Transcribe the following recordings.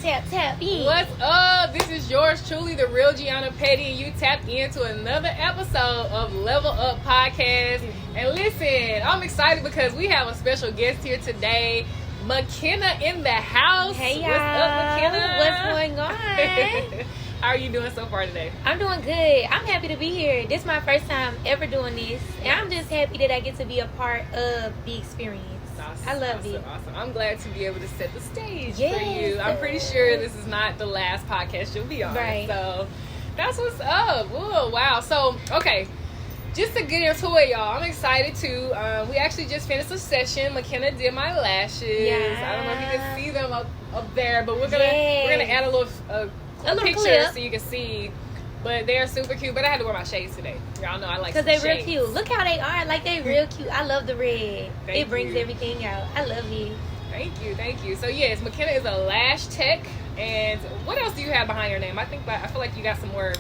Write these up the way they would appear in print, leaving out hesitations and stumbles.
tap in. What's up? This is yours truly, the Real Jeanna Petty, and you tapped into another episode of Level Up Podcast. And listen, I'm excited because we have a special guest here today, Makena in the house. Hey, y'all. What's up, Makena? What's going on? How are you doing so far today? I'm doing good. I'm happy to be here. This is my first time ever doing this, and I'm just happy that I get to be a part of the experience. Awesome, I love it. Awesome. I'm glad to be able to set the stage for Yes. you. I'm pretty sure this is not the last podcast you'll be on. Right. So that's what's up. Ooh, wow. So, okay. Just to get into it, y'all, I'm excited too. We actually just finished a session. Makena did my lashes. Yeah. I don't know if you can see them up there, but we're gonna add a little picture clip so you can see. But they're super cute. But I had to wear my shades today. Y'all know I like because they're real shades. cute. Look how they are. Like, they real cute. I love the red. Thank It brings you. everything out. I love it. Thank you. So yes, Makena is a lash tech. And what else do you have behind your name? I feel like you got some more.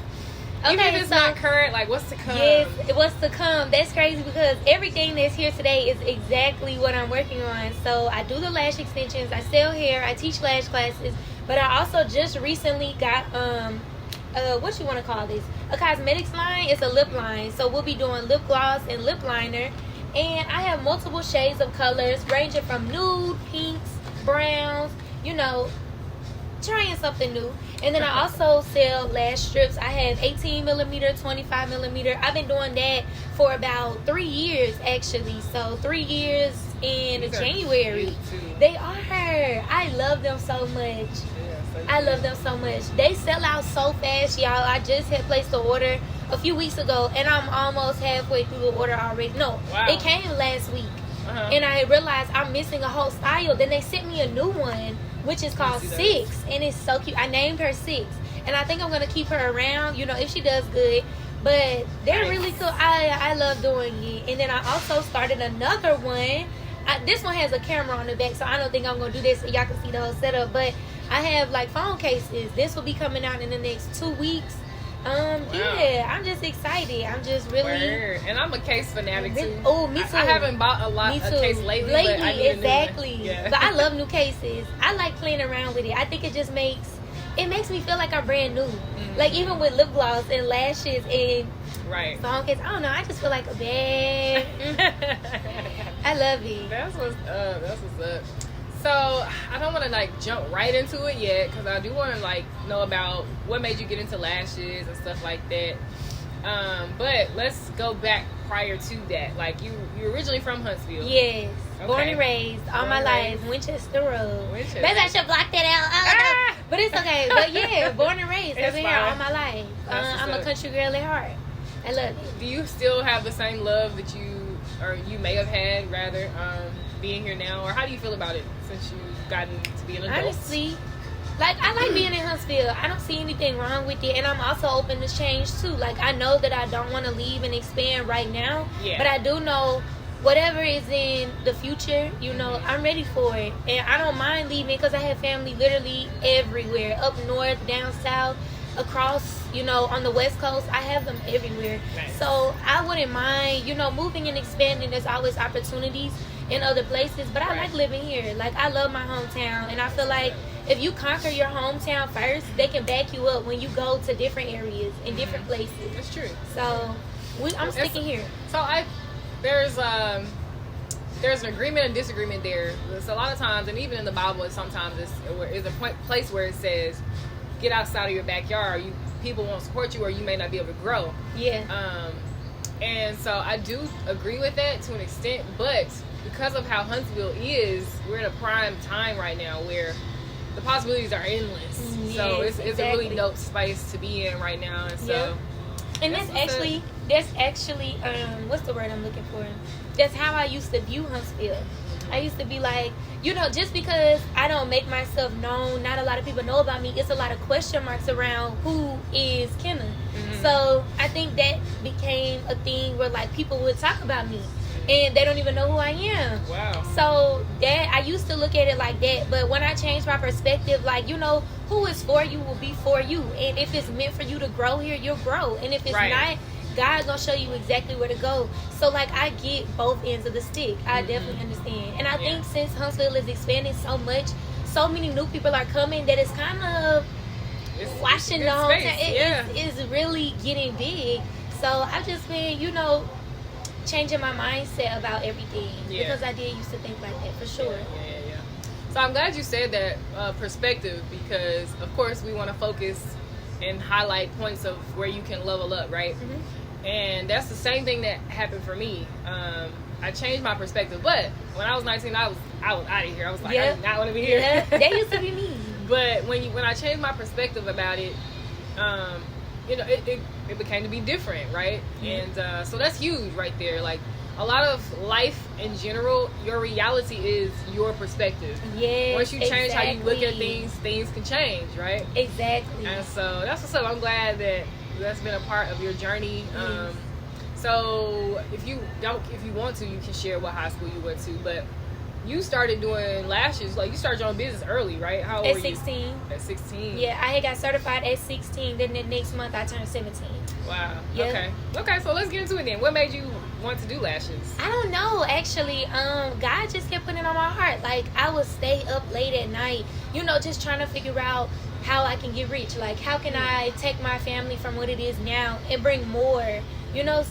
Even if it's not current, like what's to come? Yes, what's to come. That's crazy because everything that's here today is exactly what I'm working on. So I do the lash extensions, I sell hair, I teach lash classes, but I also just recently got what you want to call this? A cosmetics line. It's a lip line. So we'll be doing lip gloss and lip liner. And I have multiple shades of colors ranging from nude, pinks, browns, trying something new. And then I also sell lash strips. I have 18 millimeter, 25 millimeter. I've been doing that for about 3 years actually. So 3 years in January. They are. I love them so much. I love them so much. They sell out so fast, y'all. I just had placed the order a few weeks ago, and I'm almost halfway through the order already. No, It came last week, and I realized I'm missing a whole style. Then they sent me a new one, which is called Six, and it's so cute. I named her Six, and I think I'm gonna keep her around. If she does good. But they're really cool. I love doing it. And then I also started another one. This one has a camera on the back, so I don't think I'm gonna do this so y'all can see the whole setup. But I have like phone cases. This will be coming out in the next 2 weeks. Wow. Yeah, I'm just excited. I'm just really. Word. And I'm a case fanatic too. Oh, me too. I haven't bought a case lately. But I need exactly. A new one. Yeah. But I love new cases. I like playing around with it. I think it just makes me feel like I'm brand new. Mm-hmm. Like even with lip gloss and lashes and phone case. I don't know. I just feel like a bad. I love it. That's what's up. So I don't want to jump right into it yet because I do want to know about what made you get into lashes and stuff like that. But let's go back prior to that. You originally from Huntsville. Yes. Okay. Born and raised all my life. Winchester Road. Maybe I should block that out. But it's okay. But yeah, born and raised. I've been here all my life. I'm a country girl at heart. I love it. Do you still have the same love that you may have had rather being here now, or how do you feel about it since you've gotten to be an adult? Honestly, I like being in Huntsville. I don't see anything wrong with it, and I'm also open to change too. I know that I don't want to leave and expand right now, but I do know whatever is in the future, I'm ready for it, and I don't mind leaving because I have family literally everywhere, up north, down south, across, on the West Coast. I have them everywhere. Nice. So I wouldn't mind, moving and expanding. There's always opportunities in other places, but I like living here. I love my hometown, and I feel like if you conquer your hometown first, they can back you up when you go to different areas and different places. That's true. So I'm sticking here. So there's an agreement and disagreement there. So a lot of times, and even in the Bible, sometimes it's a place where it says, get outside of your backyard. People won't support you, or you may not be able to grow. Yeah. And so I do agree with that to an extent, but because of how Huntsville is, we're in a prime time right now where the possibilities are endless. Yes, so it's a really dope space to be in right now. And so, and that's actually what's the word I'm looking for? That's how I used to view Huntsville. I used to be like, just because I don't make myself known, not a lot of people know about me, it's a lot of question marks around who is Kenna. Mm-hmm. So I think that became a thing where people would talk about me and they don't even know who I am. Wow. So that I used to look at it like that, but when I changed my perspective, who is for you will be for you, and if it's meant for you to grow here, you'll grow, and if it's not, God's gonna show you exactly where to go. So I get both ends of the stick. I definitely understand, and I think since Huntsville is expanding so much, so many new people are coming that it's kind of washing the whole time. It's really getting big. So I've just been, changing my mindset about everything because I did used to think like that for sure. Yeah. So I'm glad you said that perspective, because of course we want to focus and highlight points of where you can level up, right? Mm-hmm. And that's the same thing that happened for me. I changed my perspective, but when I was 19, I was out of here. I was like, I do not want to be here. Yeah, that used to be me. But when I changed my perspective about it, it became to be different, right? Mm-hmm. And so that's huge right there. Like, a lot of life in general, your reality is your perspective. Yes, once you change how you look at things can change, right? Exactly. And so that's what's up. I'm glad that that's been a part of your journey. Yes. So if you want to, you can share what high school you went to, but you started doing lashes, like you started your own business early, right? How old were you? At 16. At 16. Yeah, I had got certified at 16. Then the next month I turned 17. Wow. Yep. Okay. So let's get into it then. What made you want to do lashes? I don't know, actually. God just kept putting it on my heart. Like, I would stay up late at night, just trying to figure out how I can get rich. Like, how can I take my family from what it is now and bring more?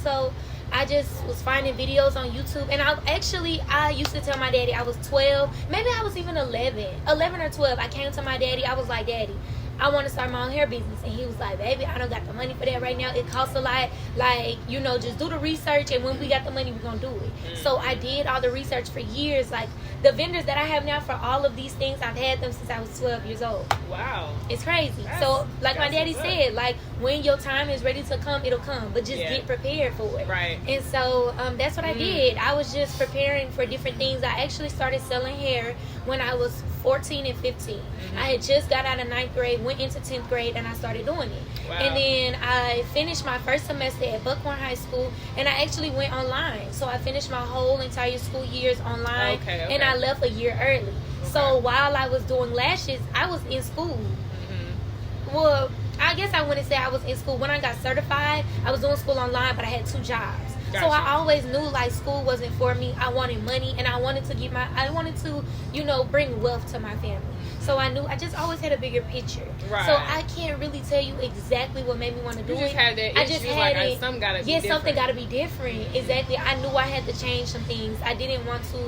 So I just was finding videos on YouTube, and I used to tell my daddy I was 12, maybe I was even 11 or 12. I came to my daddy, I was like, Daddy, I want to start my own hair business. And he was like, baby, I don't got the money for that right now. It costs a lot. Like, just do the research, and when we got the money, we're going to do it. Mm-hmm. So I did all the research for years. Like, the vendors that I have now for all of these things, I've had them since I was 12 years old. Wow. It's crazy. So, like my daddy said, like, when your time is ready to come, it'll come. But just get prepared for it. Right. And so that's what I did. I was just preparing for different things. I actually started selling hair when I was 14 and 15. Mm-hmm. I had just got out of 9th grade, went into 10th grade, and I started doing it. Wow. And then I finished my first semester at Buckhorn High School, and I actually went online. So I finished my whole entire school years online, and I left a year early. Okay. So while I was doing lashes, I was in school. Mm-hmm. Well, I guess I wouldn't say I was in school. When I got certified, I was doing school online, but I had 2 jobs. Gotcha. So I always knew, like, school wasn't for me. I wanted money, and I wanted to bring wealth to my family. So I just always had a bigger picture. Right. So I can't really tell you exactly what made me want to do it. You just had that issue, I just had it. Something gotta be different. Something gotta be different. Exactly. I knew I had to change some things. I didn't want to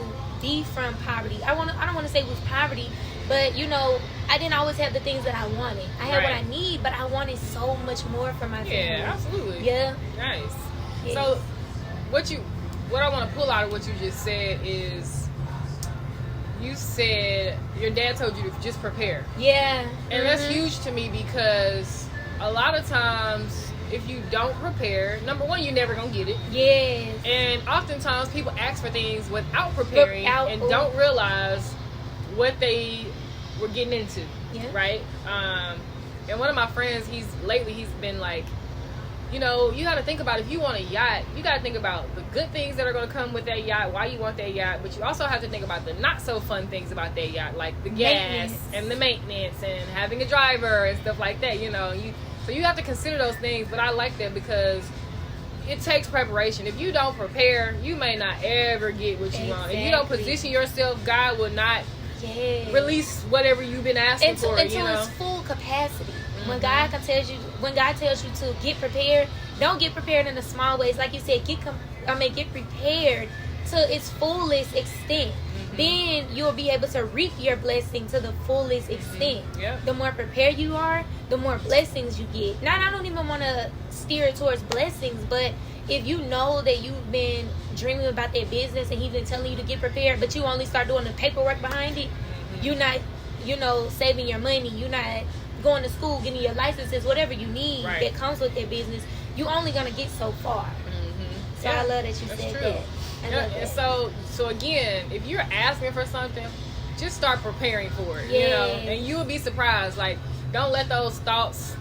be from poverty. I don't want to say it was poverty, but I didn't always have the things that I wanted. I had what I need, but I wanted so much more for my family. Yeah, absolutely. Yeah. Nice. Yes. So what I want to pull out of what you just said is, you said your dad told you to just prepare. Yeah. And that's huge to me, because a lot of times if you don't prepare, number one, you're never going to get it. Yes. And oftentimes people ask for things without preparing and don't realize what they were getting into. Yeah. Right? And one of my friends, he's been like, you got to think about, if you want a yacht, you got to think about the good things that are going to come with that yacht, why you want that yacht, but you also have to think about the not so fun things about that yacht, like the gas and the maintenance and having a driver and stuff like that, So you have to consider those things, but I like that because it takes preparation. If you don't prepare, you may not ever get what you want. If you don't position yourself, God will not release whatever you've been asking for. Until its full capacity. When God tells you to get prepared, don't get prepared in the small ways. Like you said, get prepared to its fullest extent. Mm-hmm. Then you'll be able to reap your blessing to the fullest extent. Mm-hmm. Yep. The more prepared you are, the more blessings you get. Now, I don't even want to steer it towards blessings, but if you know that you've been dreaming about that business and he's been telling you to get prepared, but you only start doing the paperwork behind it, you're not, saving your money, you're not going to school, getting your licenses, whatever you need that comes with that business, you're only going to get so far. Mm-hmm. So I love that you said true. That. I love that. So again, if you're asking for something, just start preparing for it, and you will be surprised. Like, don't let those thoughts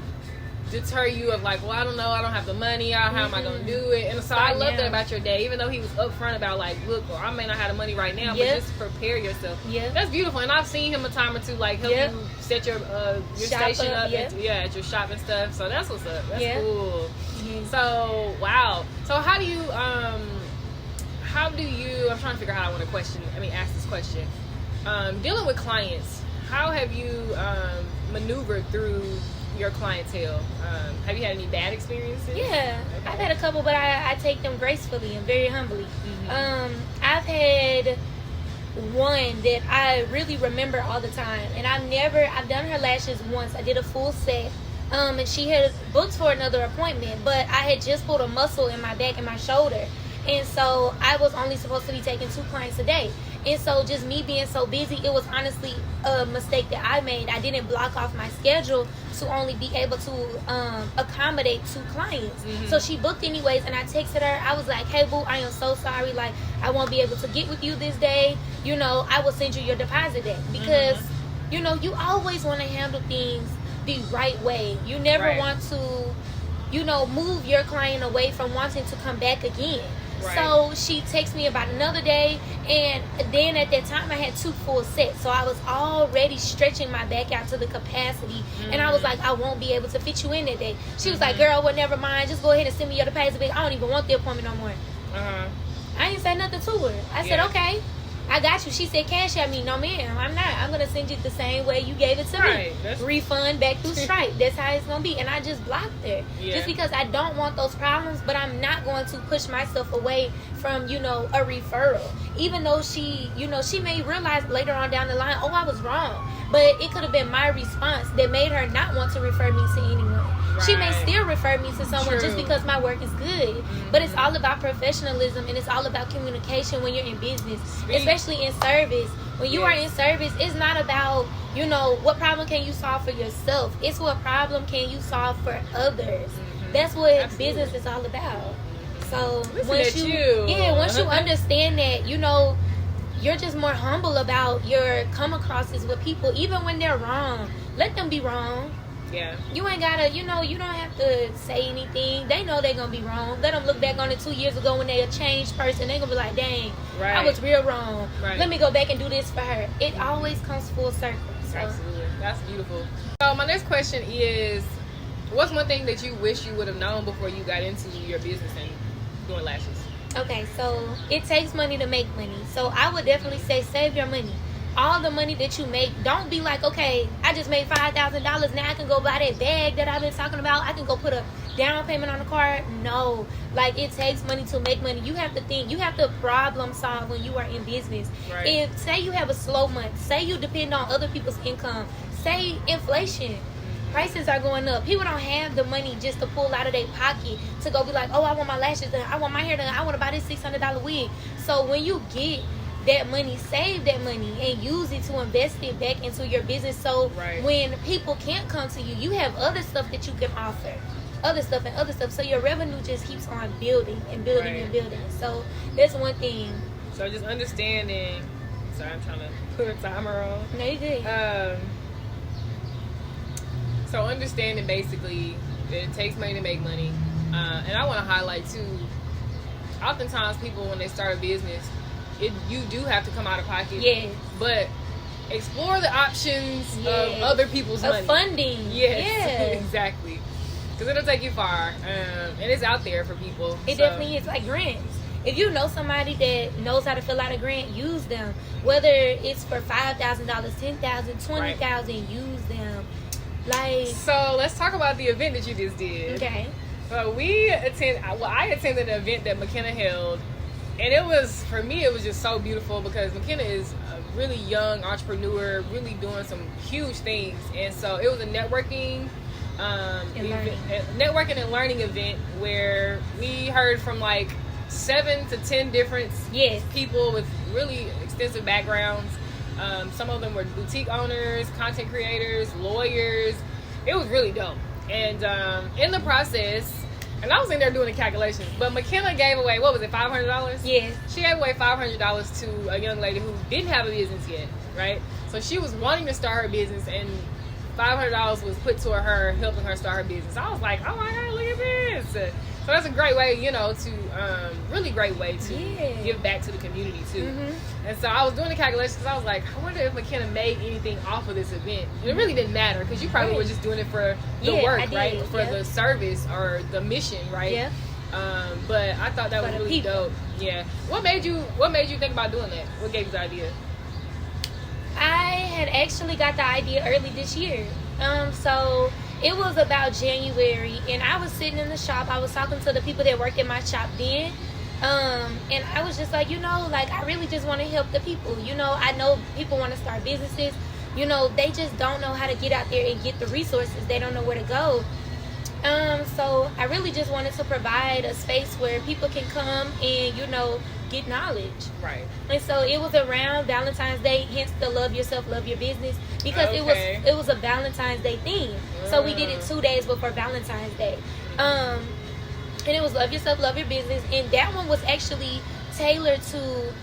deter you of like, well, I don't know, I don't have the money, how am I going to do it? And so I love that about your dad, even though he was upfront about like, look, well, I may not have the money right now, but just prepare yourself. That's beautiful. And I've seen him a time or two, like, help you set your station up at your shop and stuff. So that's what's up. That's cool. So wow. So how do you I'm trying to figure out how I want to ask this question. Dealing with clients, how have you maneuvered through your clientele? Have you had any bad experiences? Yeah, Okay. I've had a couple, but I take them gracefully and very humbly. I've had one that I really remember all the time, and I've done her lashes once. I did a full set, and she had booked for another appointment, but I had just pulled a muscle in my back and my shoulder, and so I was only supposed to be taking 2 clients a day. And so just me being so busy, it was honestly a mistake that I made. I didn't block off my schedule to only be able to accommodate 2 clients. So she booked anyways, and I texted her. I was like, hey, boo, I am so sorry. Like, I won't be able to get with you this day. You know, I will send you your deposit back. Because, you know, you always want to handle things the right way. You never want to, you know, move your client away from wanting to come back again. Right. So she texted me about another day, and then at that time I had 2 full sets, so I was already stretching my back out to the capacity, and I was like, I won't be able to fit you in that day. She was like, girl, well, never mind, just go ahead and send me your deposit back. I don't even want the appointment no more. I ain't said nothing to her. I said, okay, I got you. She said, cash at me. No, ma'am, I'm not. I'm going to send you the same way you gave it to me. Refund back through Stripe. That's how it's going to be. And I just blocked her. Just because I don't want those problems, but I'm not going to push myself away from, you know, a referral. Even though she, you know, she may realize later on down the line, oh, I was wrong. But it could have been my response that made her not want to refer me to anyone. She may still refer me to someone just because my work is good. But it's all about professionalism, and it's all about communication when you're in business, especially in service. When you are in service, it's not about, you know, what problem can you solve for yourself. It's what problem can you solve for others. That's what business is all about. So once you understand that, you know, you're just more humble about your come acrosses with people, even when they're wrong. Let them be wrong. You ain't gotta, you know, you don't have to say anything. They know they're gonna be wrong. Let them look back on it 2 years ago when they a changed person. They're gonna be like, dang, I was real wrong. Let me go back and do this for her. It always comes full circle. So. Absolutely. That's beautiful. So my next question is, what's one thing that you wish you would have known before you got into your business and doing lashes? Okay, so it takes money to make money. So I would definitely say save your money. All the money that you make, don't be like, okay, I just made $5,000. Now I can go buy that bag that I've been talking about. I can go put a down payment on the card. No, like, it takes money to make money. You have to think, you have to problem solve when you are in business. If, say you have a slow month, say you depend on other people's income, say inflation, prices are going up. People don't have the money just to pull out of their pocket to go be like, oh, I want my lashes done, I want my hair done, I want to buy this $600 wig. So when you get that money, save that money and use it to invest it back into your business. So when people can't come to you, you have other stuff that you can offer, other stuff. So your revenue just keeps on building and building and building. So that's one thing. So just understanding. Sorry, I'm trying to put a timer on. No, you good. So understanding basically that it takes money to make money, and I want to highlight too. Oftentimes, people when they start a business, you do have to come out of pocket. But explore the options of other people's money. Funding. Exactly. Because it'll take you far. And it's out there for people. It definitely is. Like grants. If you know somebody that knows how to fill out a grant, use them. Whether it's for $5,000, $10,000, $20,000, use them. Like. So let's talk about the event that you just did. Okay. So I attended an event that Makena held. And it was, for me, it was just so beautiful because Makena is a really young entrepreneur, really doing some huge things. And so it was a networking and learning event where we heard from like 7 to 10 different people with really extensive backgrounds. Some of them were boutique owners, content creators, lawyers. It was really dope. And in the process, and I was in there doing the calculations, but Makena gave away, what was it, $500? Yes. She gave away $500 to a young lady who didn't have a business yet, right? So she was wanting to start her business, and $500 was put toward her, helping her start her business. I was like, oh my God, look at this. So that's a great way, you know, to, really great way to give back to the community too. And so I was doing the calculations, I was like, I wonder if Makena made anything off of this event. And it really didn't matter, because you probably were just doing it for the work, right? For the service or the mission, right? But I thought that was really dope. What made you think about doing that? What gave you the idea? I had actually got the idea early this year. So it was about January, and I was sitting in the shop. I was talking to the people that work in my shop then. And I was just like, like, I really just want to help the people. I know people want to start businesses. They just don't know how to get out there and get the resources. They don't know where to go. So I really just wanted to provide a space where people can come and, get knowledge. Right. And so it was around Valentine's Day, hence the love yourself, love your business, because it was a Valentine's Day theme. So we did it 2 days before Valentine's Day. And it was love yourself, love your business, and that one was actually tailored to,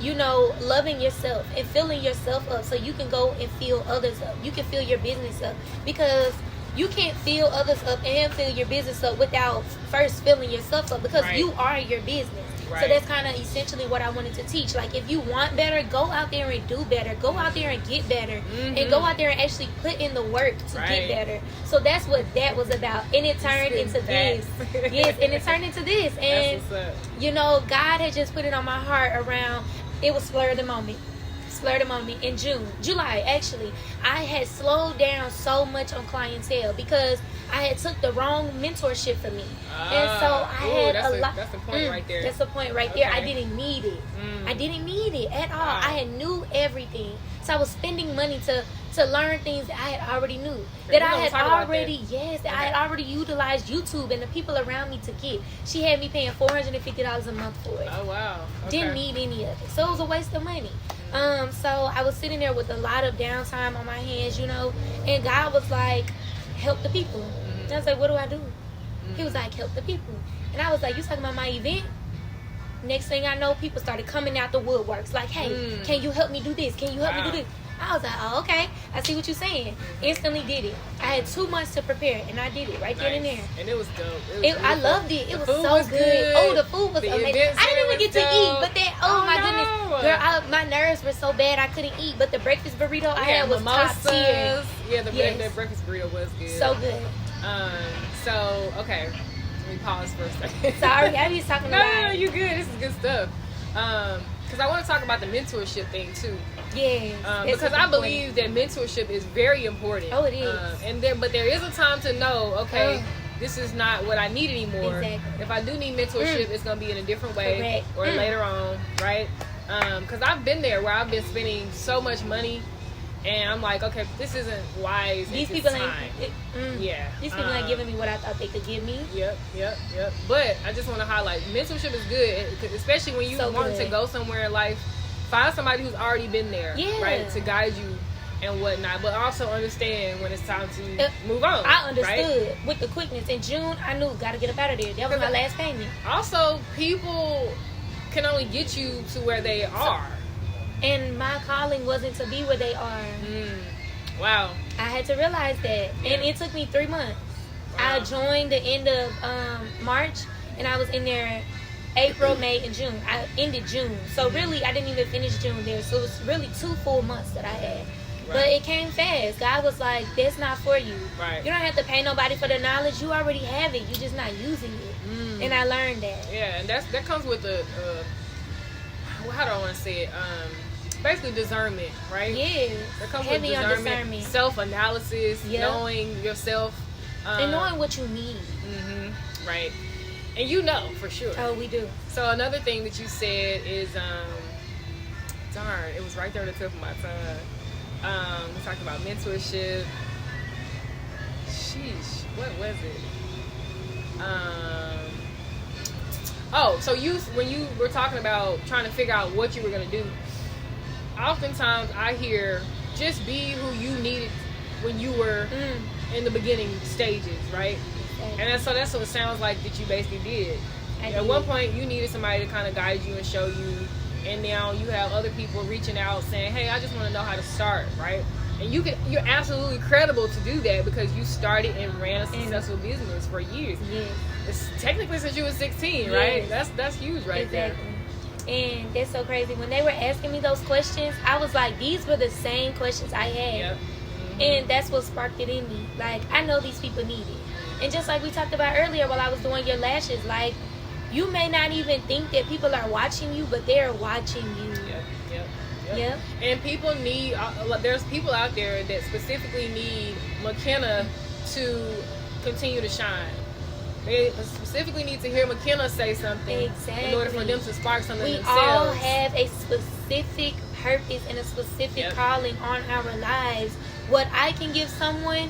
loving yourself and filling yourself up so you can go and fill others up. You can fill your business up, because you can't fill others up and fill your business up without first filling yourself up, because you are your business. Right. So that's kind of essentially what I wanted to teach. Like, if you want better, go out there and do better. Go out there and get better. And go out there and actually put in the work to get better. So that's what that was about. And it turned into this. Yes, and it turned into this. And, God had just put it on my heart around, it was Spur of the Moment in July actually. I had slowed down so much on clientele because I had took the wrong mentorship for me. And so I had a lot. That's the point right there. That's the point right there. I didn't need it. I didn't need it at all. I had knew everything. So I was spending money to learn things that I had already knew. That I had already utilized YouTube and the people around me to get. She had me paying $450 a month for it. Oh, wow. Okay. Didn't need any of it. So it was a waste of money. So I was sitting there with a lot of downtime on my hands, and God was like, help the people. And I was like, what do I do? He was like, help the people. And I was like, you talking about my event? Next thing I know, people started coming out the woodworks like, hey, can you help me do this? Can you help me do this? I was like, oh, okay. I see what you're saying. Instantly did it. I had 2 months to prepare, and I did it right then and there. And it was dope. I loved it. It was so good. Oh, the food was amazing. I didn't even get to eat, but that, my goodness. Girl, my nerves were so bad I couldn't eat, but the breakfast burrito I had was top tier. Yeah, the breakfast burrito was good. So good. So, okay. Let me pause for a second. Sorry, I was talking about No, you good. This is good stuff. Because I want to talk about the mentorship thing, too. Yes. Because I believe that mentorship is very important. Oh, it is. But there is a time to know, okay, this is not what I need anymore. Exactly. If I do need mentorship, it's going to be in a different way or later on, right? Because I've been there where I've been spending so much money, and I'm like, okay, this isn't wise. These people ain't giving me what I thought they could give me. Yep. But I just want to highlight, mentorship is good, especially when you want to go somewhere in life. Find somebody who's already been there, right, to guide you and whatnot. But also understand when it's time to move on. I understood with the quickness. In June, I knew gotta get up out of there. That was my last payment. Also, people can only get you to where they are. And my calling wasn't to be where they are. Wow. I had to realize that. And it took me 3 months. Wow. I joined the end of March, and I was in there April, May, and June. I ended June. So really, I didn't even finish June there. So it was really 2 full months that I had. Right. But it came fast. God was like, that's not for you. Right. You don't have to pay nobody for the knowledge. You already have it. You're just not using it. And I learned that. Yeah, and that comes with the, how do I want to say it? Basically discernment, right? Yeah. That comes with discernment. Self-analysis, knowing yourself. And knowing what you need. Right. And you know for sure. Oh, we do. So another thing that you said is, darn, it was right there on the tip of my tongue. We talked about mentorship. Sheesh, what was it? So when you were talking about trying to figure out what you were gonna do, oftentimes I hear just be who you needed when you were in the beginning stages, right? And that's what it sounds like that you basically did. At one point, you needed somebody to kind of guide you and show you, and now you have other people reaching out saying, "Hey, I just want to know how to start," right? And you're absolutely credible to do that because you started and ran a successful business for years. Yes. It's technically since you were 16, right? That's huge, right there. And that's so crazy. When they were asking me those questions, I was like, these were the same questions I had. Yep. And that's what sparked it in me. Like, I know these people need it. And just like we talked about earlier while I was doing your lashes, like, you may not even think that people are watching you, but they're watching you. Yep. Yep. And people need, there's people out there that specifically need Makena to continue to shine. They specifically need to hear Makena say something in order for them to spark something themselves. We all have a specific purpose and a specific calling on our lives. What I can give someone,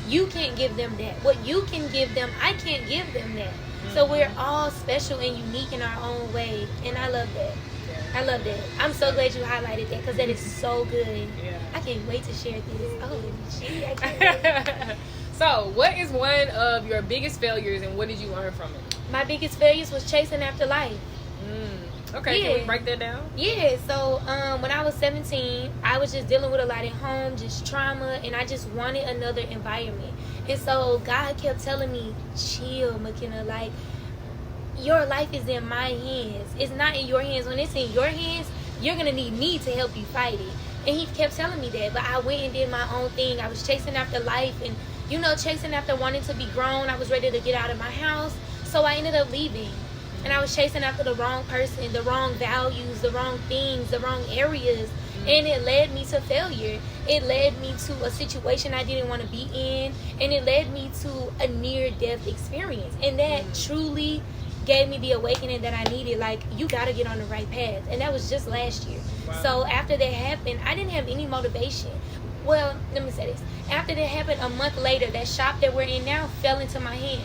you can't give them that. What you can give them, I can't give them that. So we're all special and unique in our own way, and I love that. I love that. I'm so glad you highlighted that because that is so good. I can't wait to share this. Oh, gee, I can't wait. So, what is one of your biggest failures, and what did you learn from it? My biggest failures was chasing after life. Okay, can we break that down? Yeah, so when I was 17, I was just dealing with a lot at home, just trauma, and I just wanted another environment. And so God kept telling me, chill, Makena, like, your life is in my hands. It's not in your hands. When it's in your hands, you're going to need me to help you fight it. And he kept telling me that, but I went and did my own thing. I was chasing after life and, chasing after wanting to be grown. I was ready to get out of my house, so I ended up leaving. And I was chasing after the wrong person, the wrong values, the wrong things, the wrong areas. And it led me to failure. It led me to a situation I didn't want to be in. And it led me to a near-death experience. And that truly gave me the awakening that I needed. Like, you got to get on the right path. And that was just last year. Wow. So after that happened, I didn't have any motivation. Well, let me say this. After that happened, a month later, that shop that we're in now fell into my hands.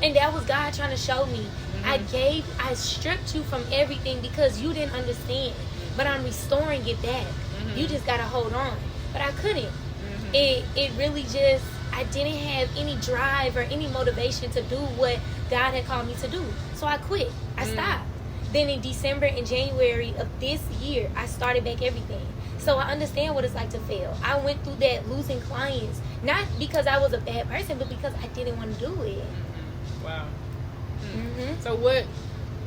And that was God trying to show me. I stripped you from everything because you didn't understand. But I'm restoring it back. You just got to hold on. But I couldn't. It really just, I didn't have any drive or any motivation to do what God had called me to do. So I quit. I stopped. Then in December and January of this year, I started back everything. So I understand what it's like to fail. I went through that losing clients. Not because I was a bad person, but because I didn't want to do it. Wow. So what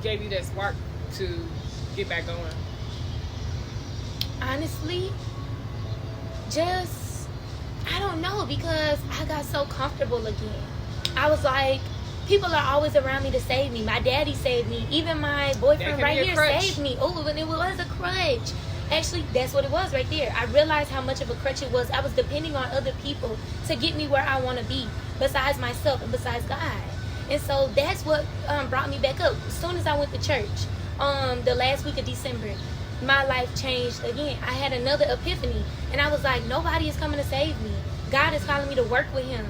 gave you that spark to get back going? Honestly, just, I don't know, because I got so comfortable again. I was like, people are always around me to save me. My daddy saved me. Even my boyfriend right here saved me. Oh, and it was a crutch. Actually, that's what it was right there. I realized how much of a crutch it was. I was depending on other people to get me where I want to be, besides myself and besides God. And so that's what brought me back up. As soon as I went to church, the last week of December, my life changed again. I had another epiphany, and I was like, nobody is coming to save me. God is calling me to work with him.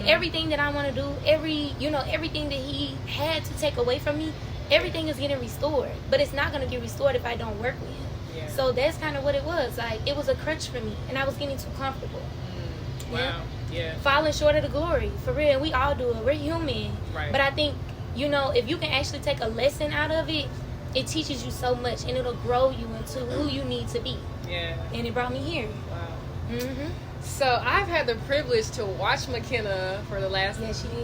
Everything that I want to do, everything that he had to take away from me, everything is getting restored. But it's not going to get restored if I don't work with him. So that's kind of what it was. Like, it was a crutch for me, and I was getting too comfortable. Wow. Yeah. Falling short of the glory, for real. We all do it. We're human. Right. But I think, if you can actually take a lesson out of it, it teaches you so much, and it'll grow you into who you need to be. Yeah. And it brought me here. Wow. So I've had the privilege to watch Makena for the last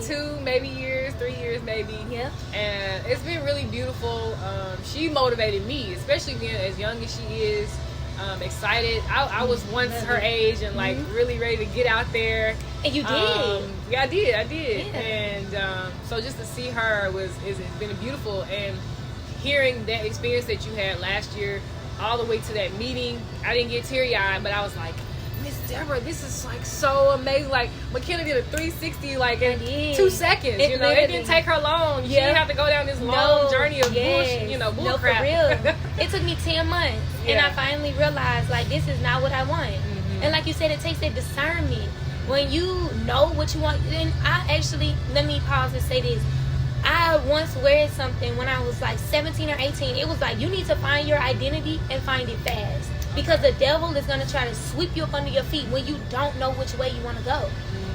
2 maybe years, 3 years maybe. Yeah. And it's been really beautiful. She motivated me, especially being as young as she is. Excited. I was once her age and like really ready to get out there. And you did. Yeah, I did. Yeah. And so just to see her it's been beautiful. And hearing that experience that you had last year, all the way to that meeting, I didn't get teary-eyed, but I was like, Miss Deborah, this is like so amazing. Like, Makena did a 360 like in 2 seconds. It didn't take her long. She didn't have to go down this long journey of bull crap. For real. It took me 10 months, and I finally realized, like, this is not what I want. And like you said, it takes that discernment. When you know what you want, then let me pause and say this. I once read something when I was like 17 or 18. It was like, you need to find your identity and find it fast. Because the devil is going to try to sweep you up under your feet when you don't know which way you want to go.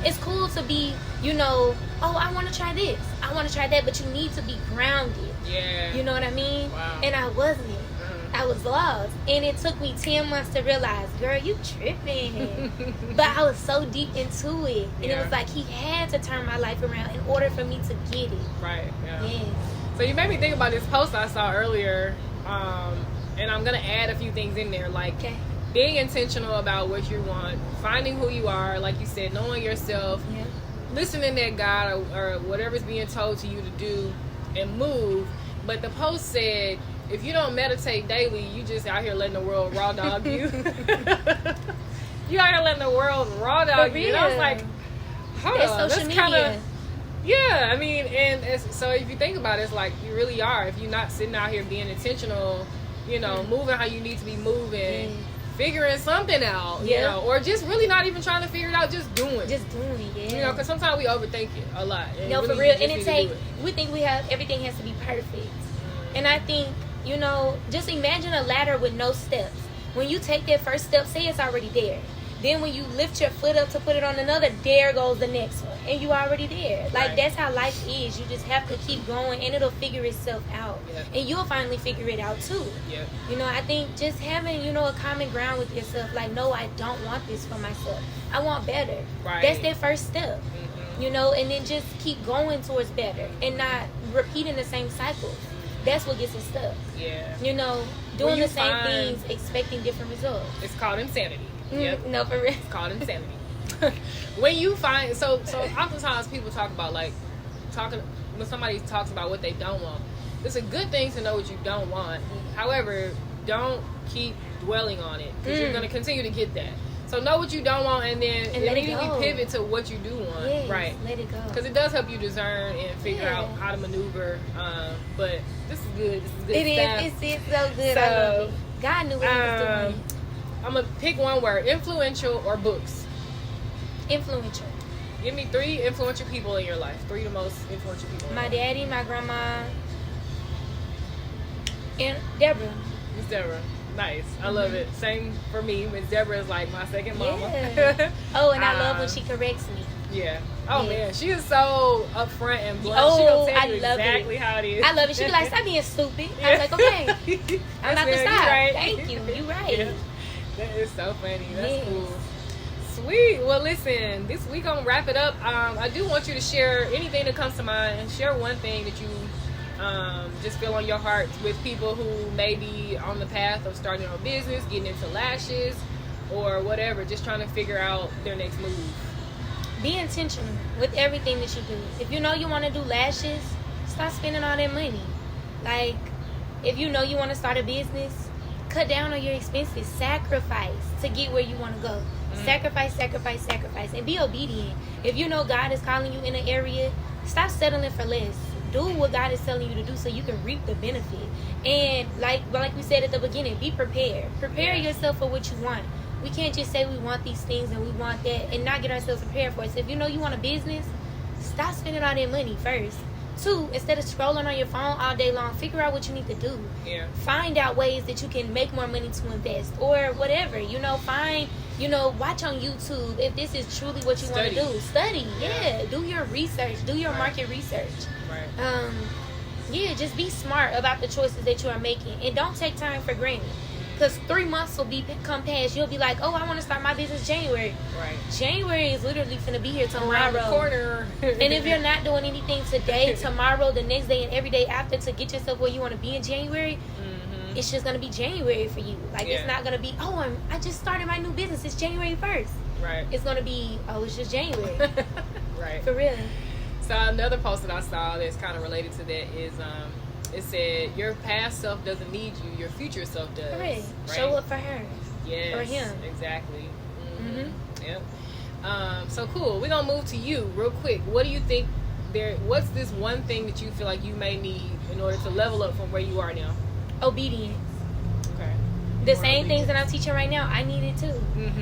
It's cool to be, oh, I want to try this. I want to try that. But you need to be grounded. Yeah. You know what I mean? Wow. And I wasn't. I was lost. And it took me 10 months to realize, girl, you tripping. But I was so deep into it. And it was like he had to turn my life around in order for me to get it. Right. Yeah. Yes. So you made me think about this post I saw earlier. And I'm going to add a few things in there. Like being intentional about what you want. Finding who you are. Like you said, knowing yourself. Yeah. Listening to God or whatever's being told to you to do and move. But the post said, if you don't meditate daily, you just out here letting the world raw dog you. You out here letting the world raw dog you. And I was like, hold on, that's kind of, yeah. I mean, and so if you think about it, it's like you really are. If you're not sitting out here being intentional, you know, moving how you need to be moving, figuring something out, you know, or just really not even trying to figure it out, just doing it. You know, because sometimes we overthink it a lot. No, really, for real. And we think everything has to be perfect. And I think, you know, just imagine a ladder with no steps. When you take that first step, say it's already there. Then when you lift your foot up to put it on another, there goes the next one. And you already there. Like, that's how life is. You just have to keep going, and it'll figure itself out. And you'll finally figure it out, too. You know, I think just having, you know, a common ground with yourself. Like, no, I don't want this for myself. I want better. That's their first step. You know, and then just keep going towards better and not repeating the same cycles. That's what gets us stuck. You know, doing the same things, expecting different results. It's called insanity. No, for real. It's called insanity. When you find, so oftentimes people talk about, like, when somebody talks about what they don't want, it's a good thing to know what you don't want. However, don't keep dwelling on it, because you're going to continue to get that. So know what you don't want, and then immediately pivot to what you do want. Let it go. Because it does help you discern and figure out how to maneuver. But this is good. This is good stuff. It's so good. I love it. God knew what he was doing. I'm going to pick one word. Influential or books? Influential. Give me 3 influential people in your life. 3 of the most influential people. My daddy, my grandma, and Deborah. Miss Deborah. Nice. I love it. Same for me. Miss Deborah is like my second mama. Oh, and I love when she corrects me. Man, she is so upfront and blunt. She gonna tell you exactly how it is. I love it. She be like, stop being stupid. I was like, okay. I'm not gonna stop. Right. Thank you. You right. That is so funny. That's cool. Sweet. Well, listen, this week I'm gonna wrap it up. I do want you to share anything that comes to mind, and share one thing that you just feel on your heart with people who may be on the path of starting a business, getting into lashes, or whatever, just trying to figure out their next move. Be intentional with everything that you do. If you know you want to do lashes, stop spending all that money. Like, if you know you want to start a business, cut down on your expenses. Sacrifice to get where you want to go. Sacrifice, and be obedient. If you know God is calling you in an area, stop settling for less. Do what God is telling you to do so you can reap the benefit. And like we said at the beginning, be prepared. Prepare yourself for what you want. We can't just say we want these things and we want that and not get ourselves prepared for it. So if you know you want a business, stop spending all that money first. 2, instead of scrolling on your phone all day long, figure out what you need to do. Find out ways that you can make more money to invest or whatever. You know, watch on YouTube if this is truly what you want to do. Study. Do your research. Do your market research. Just be smart about the choices that you are making, and don't take time for granted. Because 3 months will come past. You'll be like, oh, I want to start my business January. January is literally going to be here tomorrow. Around the corner. And if you're not doing anything today, tomorrow, the next day, and every day after to get yourself where you want to be in January, it's just going to be January for you. Like, it's not going to be, oh, I just started my new business. It's January 1st. It's going to be, oh, it's just January. For real. So another post that I saw that's kind of related to that is, it said, your past self doesn't need you, your future self does. Right. Show up for her. Yes. Or him. Exactly. Yep. So cool. We're going to move to you real quick. What do you think what's this one thing that you feel like you may need in order to level up from where you are now? Obedience. Okay. The same things that I'm teaching right now, I need it too.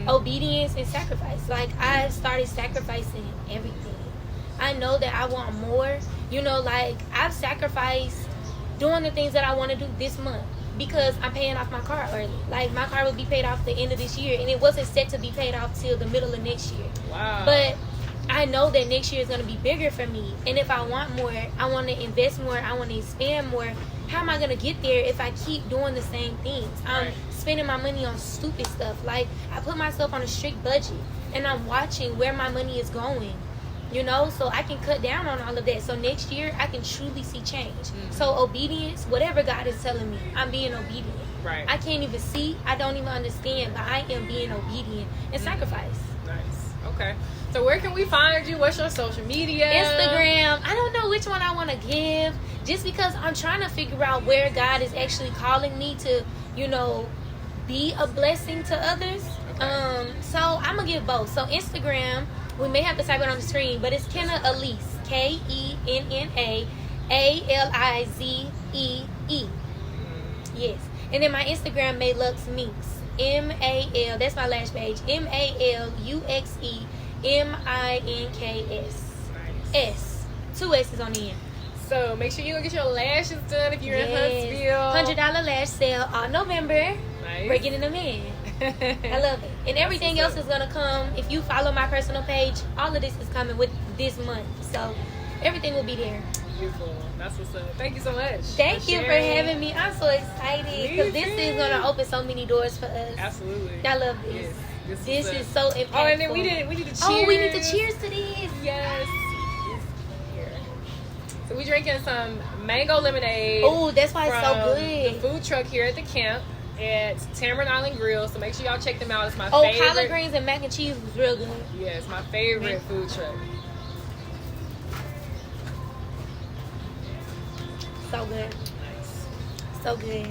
Obedience and sacrifice. Like, I started sacrificing everything. I know that I want more. You know, like, I've sacrificed doing the things that I want to do this month because I'm paying off my car early. Like, my car will be paid off the end of this year, and it wasn't set to be paid off till the middle of next year. Wow. But I know that next year is going to be bigger for me, and if I want more, I want to invest more, I want to expand more. How am I going to get there if I keep doing the same things? I'm spending my money on stupid stuff. Like, I put myself on a strict budget, and I'm watching where my money is going. You know, so I can cut down on all of that. So next year, I can truly see change. So obedience, whatever God is telling me, I'm being obedient. I can't even see, I don't even understand, but I am being obedient and sacrifice. Nice. Okay. So where can we find you? What's your social media? Instagram. I don't know which one I want to give, just because I'm trying to figure out where God is actually calling me to, you know, be a blessing to others. Okay. So I'm gonna give both. So Instagram, we may have to type it on the screen, but it's Kenna Alize, KENNA ALIZEE. Yes. And then my Instagram, Maluxe Minks, MAL. That's my last page. MALUXE MINKS. Nice. S. 2 S's on the end. So make sure you go get your lashes done if you're in Huntsville. $100 lash sale all November. Nice. We're getting them in. I love it. And everything else is gonna come. If you follow my personal page, all of this is coming with this month. So everything will be there. Beautiful. That's what's up. Thank you so much. Thank you for having me. I'm so excited because this is gonna open so many doors for us. Absolutely. I love this. Yes. This is so impactful. Oh, and then we need to cheers. Oh, we need to cheers to this. Yes. Here. So we drinking some mango lemonade. Oh, that's why it's so from good. the food truck here at the camp at Tamarind Island Grill. So make sure y'all check them out. It's my Oh, favorite. collard greens and mac and cheese was real good. Yeah, it's my favorite food truck. So good. Nice. So good.